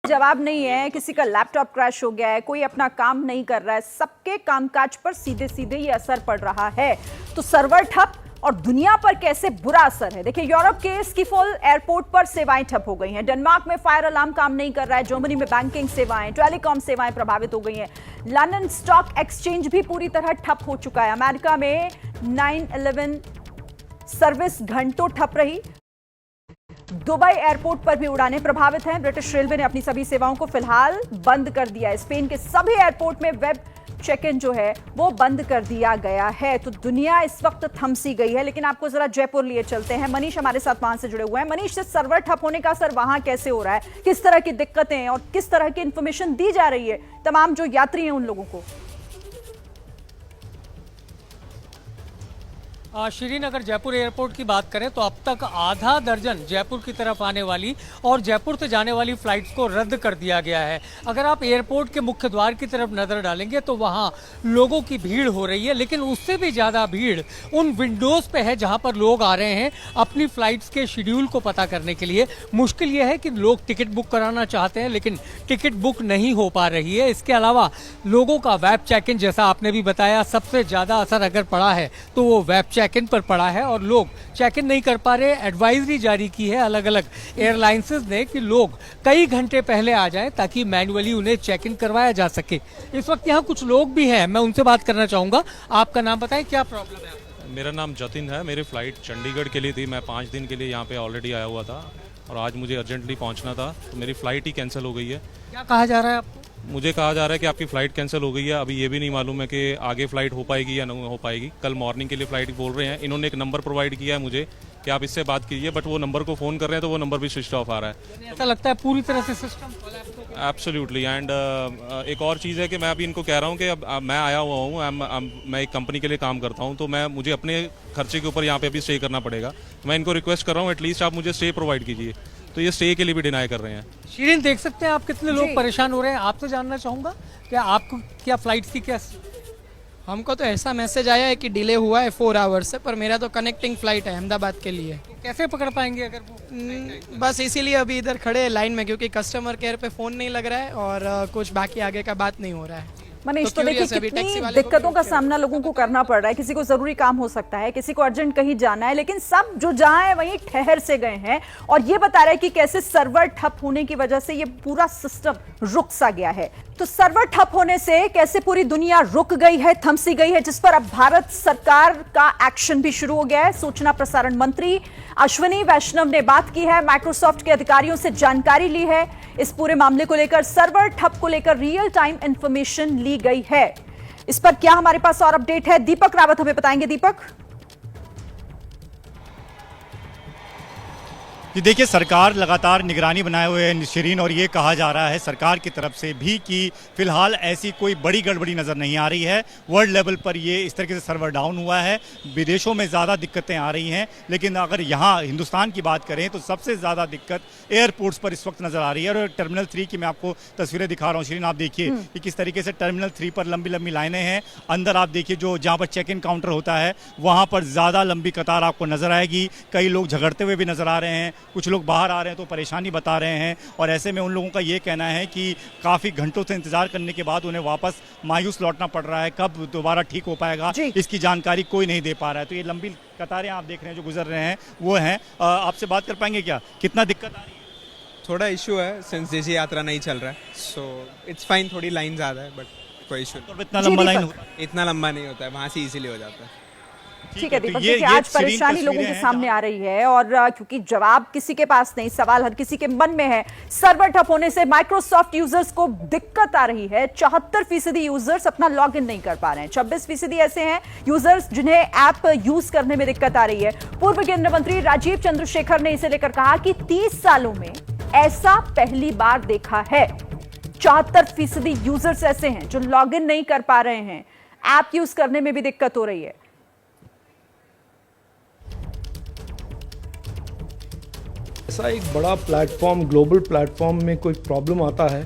जवाब नहीं है, किसी का लैपटॉप क्रैश हो गया है, कोई अपना काम नहीं कर रहा है, सबके कामकाज पर सीधे सीधे ये असर पड़ रहा है। तो सर्वर ठप और दुनिया पर कैसे बुरा असर है। देखिए, यूरोप के स्किफोल एयरपोर्ट पर सेवाएं ठप हो गई हैं, डेनमार्क में फायर अलार्म काम नहीं कर रहा है, जर्मनी में बैंकिंग सेवाएं, टेलीकॉम सेवाएं प्रभावित हो गई हैं, लंदन स्टॉक एक्सचेंज भी पूरी तरह ठप हो चुका है, अमेरिका में 9/11 सर्विस घंटों ठप रही, दुबई एयरपोर्ट पर भी उड़ानें प्रभावित हैं, ब्रिटिश रेलवे ने अपनी सभी सेवाओं को फिलहाल बंद कर दिया है, स्पेन के सभी एयरपोर्ट में वेब चेक इन जो है वो बंद कर दिया गया है। तो दुनिया इस वक्त थमसी गई है। लेकिन आपको जरा जयपुर लिए चलते हैं, मनीष हमारे साथ वहां से जुड़े हुए हैं। मनीष, से सर्वर ठप होने का असर वहां कैसे हो रहा है, किस तरह की दिक्कतें और किस तरह की इंफॉर्मेशन दी जा रही है तमाम जो यात्री हैं उन लोगों को? शिरीन, अगर जयपुर एयरपोर्ट की बात करें तो अब तक आधा दर्जन जयपुर की तरफ आने वाली और जयपुर से जाने वाली फ्लाइट्स को रद्द कर दिया गया है। अगर आप एयरपोर्ट के मुख्य द्वार की तरफ नज़र डालेंगे तो वहाँ लोगों की भीड़ हो रही है, लेकिन उससे भी ज़्यादा भीड़ उन विंडोज़ पे है जहाँ पर लोग आ रहे हैं अपनी फ़्लाइट्स के शेड्यूल को पता करने के लिए। मुश्किल यह है कि लोग टिकट बुक कराना चाहते हैं लेकिन टिकट बुक नहीं हो पा रही है। इसके अलावा लोगों का वेब चेक इन, जैसा आपने भी बताया, सबसे ज़्यादा असर अगर पड़ा है तो वो वेब चेक इन पर पड़ा है और लोग चेक इन नहीं कर पा रहे। एडवाइजरी जारी की है अलग अलग एयरलाइंसेस ने कि लोग कई घंटे पहले आ जाएं ताकि मैन्युअली उन्हें चेक इन करवाया जा सके। इस वक्त यहाँ कुछ लोग भी हैं, मैं उनसे बात करना चाहूँगा। आपका नाम बताएं, क्या प्रॉब्लम है आपको? मेरा नाम जतिन है। मेरी फ़्लाइट चंडीगढ़ के लिए थी। मैं 5 दिन के लिए यहाँ पे ऑलरेडी आया हुआ था और आज मुझे अर्जेंटली पहुँचना था, तो मेरी फ़्लाइट ही कैंसिल हो गई है। क्या कहा जा रहा है आपको? मुझे कहा जा रहा है कि आपकी फ़्लाइट कैंसिल हो गई है। अभी ये भी नहीं मालूम है कि आगे फ़्लाइट हो पाएगी या नहीं हो पाएगी। कल मॉर्निंग के लिए फ़्लाइट बोल रहे हैं। इन्होंने एक नंबर प्रोवाइड किया है मुझे कि आप इससे बात कीजिए, बट वो नंबर को फ़ोन कर रहे हैं तो वो नंबर भी स्विच ऑफ आ रहा है। ऐसा लगता है पूरी तरह से सिस्टम एब्सोल्युटली। एंड एक और चीज़ है कि मैं अभी इनको कह रहा हूँ कि अब मैं आया हुआ हूँ, मैं एक कंपनी के लिए काम करता हूँ, तो मुझे अपने खर्चे के ऊपर यहाँ पे अभी स्टे करना पड़ेगा। मैं इनको रिक्वेस्ट कर रहा हूँ एटलीस्ट आप मुझे स्टे प्रोवाइड कीजिए। तो ये स्टे के लिए भी डिनाई कर रहे हैं। शिरीन, देख सकते हैं आप कितने लोग परेशान हो रहे हैं। आपसे जानना चाहूँगा कि आपको क्या फ्लाइट्स की क्या? हमको तो ऐसा मैसेज आया है कि डिले हुआ है 4 आवर्स से, पर मेरा तो कनेक्टिंग फ़्लाइट है अहमदाबाद के लिए। कैसे पकड़ पाएंगे अगर वो? बस इसीलिए अभी इधर खड़े हैं लाइन में, क्योंकि कस्टमर केयर पे फ़ोन नहीं लग रहा है और कुछ बाकी आगे का बात नहीं हो रहा है। मनीष, तो देखिए कितनी दिक्कतों का सामना लोगों को करना पड़ रहा है। किसी को जरूरी काम हो सकता है, किसी को अर्जेंट कहीं जाना है, लेकिन सब जो जहां है वहीं ठहर से गए हैं और ये बता रहा है कि कैसे सर्वर ठप होने की वजह से ये पूरा सिस्टम रुक सा गया है। तो सर्वर ठप होने से कैसे पूरी दुनिया रुक गई है, थमसी गई है, जिस पर अब भारत सरकार का एक्शन भी शुरू हो गया है। सूचना प्रसारण मंत्री अश्विनी वैष्णव ने बात की है, माइक्रोसॉफ्ट के अधिकारियों से जानकारी ली है। इस पूरे मामले को लेकर, सर्वर ठप को लेकर रियल टाइम इंफॉर्मेशन ली गई है। इस पर क्या हमारे पास और अपडेट है, दीपक रावत हमें बताएंगे। दीपक जी, देखिए, सरकार लगातार निगरानी बनाए हुए है शिरीन, और ये कहा जा रहा है सरकार की तरफ से भी कि फिलहाल ऐसी कोई बड़ी गड़बड़ी नज़र नहीं आ रही है। वर्ल्ड लेवल पर ये इस तरीके से सर्वर डाउन हुआ है, विदेशों में ज़्यादा दिक्कतें आ रही हैं, लेकिन अगर यहाँ हिंदुस्तान की बात करें तो सबसे ज़्यादा दिक्कत एयरपोर्ट्स पर इस वक्त नज़र आ रही है। और टर्मिनल 3 की मैं आपको तस्वीरें दिखा रहा हूँ शिरीन, आप देखिए कि किस तरीके से टर्मिनल 3 पर लंबी लंबी लाइनें हैं। अंदर आप देखिए जो जहाँ पर चेक इन काउंटर होता है वहाँ पर ज़्यादा लंबी कतार आपको नज़र आएगी। कई लोग झगड़ते हुए भी नज़र आ रहे हैं, कुछ लोग बाहर आ रहे हैं तो परेशानी बता रहे हैं। और ऐसे में उन लोगों का ये कहना है कि काफ़ी घंटों से इंतजार करने के बाद उन्हें वापस मायूस लौटना पड़ रहा है। कब दोबारा ठीक हो पाएगा इसकी जानकारी कोई नहीं दे पा रहा है। तो ये लंबी कतारें आप देख रहे हैं जो गुजर रहे हैं वो हैं। आपसे बात कर पाएंगे क्या, कितना दिक्कत आ रही है? थोड़ा इशू है सिंस देशी यात्रा नहीं चल रहा है, सो इट्स फाइन। थोड़ी लाइन ज़्यादा है बट कोई इशू नहीं। इतना लंबा लाइन होता है? इतना लंबा नहीं होता है, वहाँ से इजीली हो जाता है। ठीक है दीपक, देखिए आज परेशानी लोगों के सामने आ रही है और क्योंकि जवाब किसी के पास नहीं, सवाल हर किसी के मन में है। सर्वर ठप होने से माइक्रोसॉफ्ट यूजर्स को दिक्कत आ रही है। 74% यूजर्स अपना लॉगिन नहीं कर पा रहे हैं। 26% ऐसे हैं यूजर्स जिन्हें ऐप यूज करने में दिक्कत आ रही है। पूर्व केंद्रीय मंत्री राजीव चंद्रशेखर ने इसे लेकर कहा कि 30 सालों में ऐसा पहली बार देखा है। 74% यूजर्स ऐसे हैं जो लॉगिन नहीं कर पा रहे हैं, ऐप यूज करने में भी दिक्कत हो रही है। ऐसा एक बड़ा प्लेटफॉर्म, ग्लोबल प्लेटफॉर्म में कोई प्रॉब्लम आता है,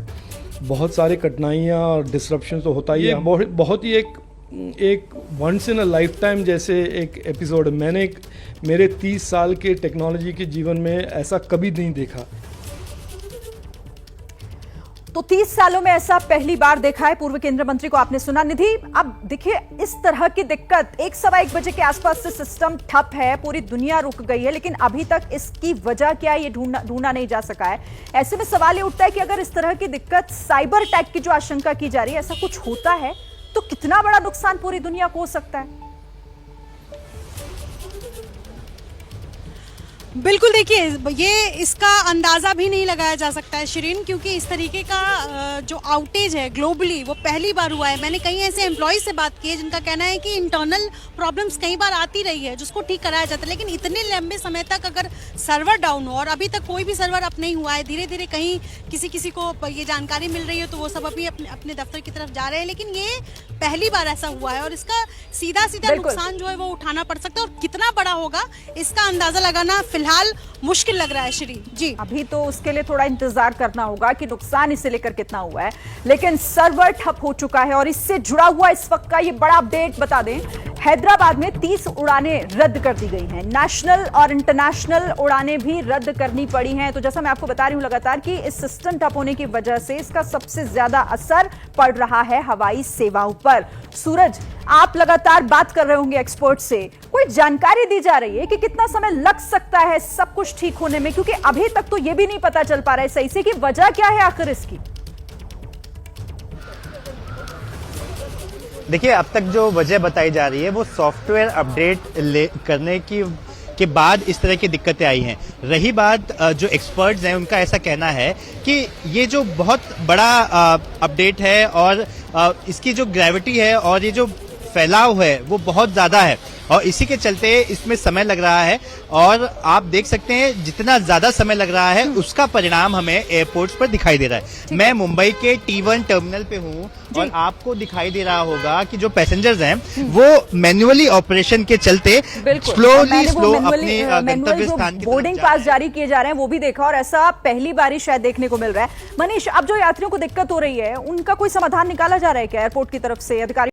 बहुत सारी कठिनाइयाँ और डिसरप्शन तो होता ही है। बहुत ही एक once in a lifetime जैसे एक एपिसोड मैंने मेरे 30 साल के टेक्नोलॉजी के जीवन में ऐसा कभी नहीं देखा। तो 30 सालों में ऐसा पहली बार देखा है। पूर्व केंद्रीय मंत्री को आपने सुना। निधि, अब देखिए इस तरह की दिक्कत 1-1:15 बजे के आसपास से सिस्टम ठप है, पूरी दुनिया रुक गई है, लेकिन अभी तक इसकी वजह क्या है ये ढूंढना नहीं जा सका है। ऐसे में सवाल ये उठता है कि अगर इस तरह की दिक्कत साइबर अटैक की जो आशंका की जा रही है, ऐसा कुछ होता है तो कितना बड़ा नुकसान पूरी दुनिया को हो सकता है? बिल्कुल, देखिए ये इसका अंदाज़ा भी नहीं लगाया जा सकता है शिरीन, क्योंकि इस तरीके का जो आउटेज है ग्लोबली वो पहली बार हुआ है। मैंने कई ऐसे एम्प्लॉय से बात की है जिनका कहना है कि इंटरनल प्रॉब्लम्स कई बार आती रही है जिसको ठीक कराया जाता है, लेकिन इतने लंबे समय तक अगर सर्वर डाउन हो और अभी तक कोई भी सर्वर अप नहीं हुआ है, धीरे धीरे कहीं किसी को ये जानकारी मिल रही है तो वो सब अभी अपने दफ्तर की तरफ जा रहे हैं, लेकिन ये पहली बार ऐसा हुआ है और इसका सीधा नुकसान जो है वो उठाना पड़ सकता है, और कितना बड़ा होगा इसका अंदाजा लगाना फिलहाल मुश्किल लग रहा है श्री जी। अभी तो उसके लिए थोड़ा इंतजार करना होगा कि नुकसान इसे लेकर कितना हुआ है, लेकिन सर्वर ठप हो चुका है। और इससे जुड़ा हुआ इस वक्त का ये बड़ा अपडेट बता दें, हैदराबाद में 30 उड़ानें रद्द कर दी गई हैं। नेशनल और इंटरनेशनल उड़ानें भी रद्द करनी पड़ी हैं। तो जैसा मैं आपको बता रही हूं लगातार कि इस सिस्टम ठप होने की वजह से इसका सबसे ज्यादा असर पड़ रहा है हवाई सेवाओं पर। सूरज, आप लगातार बात कर रहे होंगे एक्सपर्ट से, कोई जानकारी दी जा रही है कि कितना समय लग सकता है सब कुछ ठीक होने में? क्योंकि अभी तक तो यह भी नहीं पता चल पा रहा है सही से कि वजह क्या है आखिर इसकी। देखिए, अब तक जो वजह बताई जा रही है वो सॉफ्टवेयर अपडेट करने के बाद इस तरह की दिक्कतें आई हैं। रही बात जो एक्सपर्ट्स हैं उनका ऐसा कहना है कि ये जो बहुत बड़ा अपडेट है और इसकी जो ग्रेविटी है और ये जो फैलाव है वो बहुत ज्यादा है और इसी के चलते इसमें समय लग रहा है। और आप देख सकते हैं जितना ज्यादा समय लग रहा है उसका परिणाम हमें एयरपोर्ट्स पर दिखाई दे रहा है। मैं मुंबई के T1 टर्मिनल पे हूँ और आपको दिखाई दे रहा होगा कि जो पैसेंजर्स हैं वो मैन्युअली ऑपरेशन के चलते स्लो अपने गंतव्य स्थान की बोर्डिंग पास जारी किए जा रहे हैं वो भी देखा, और ऐसा पहली बार ही शायद देखने को मिल रहा है। मनीष, अब जो यात्रियों को दिक्कत हो रही है उनका कोई समाधान निकाला जा रहा है क्या एयरपोर्ट की तरफ से? अधिकारी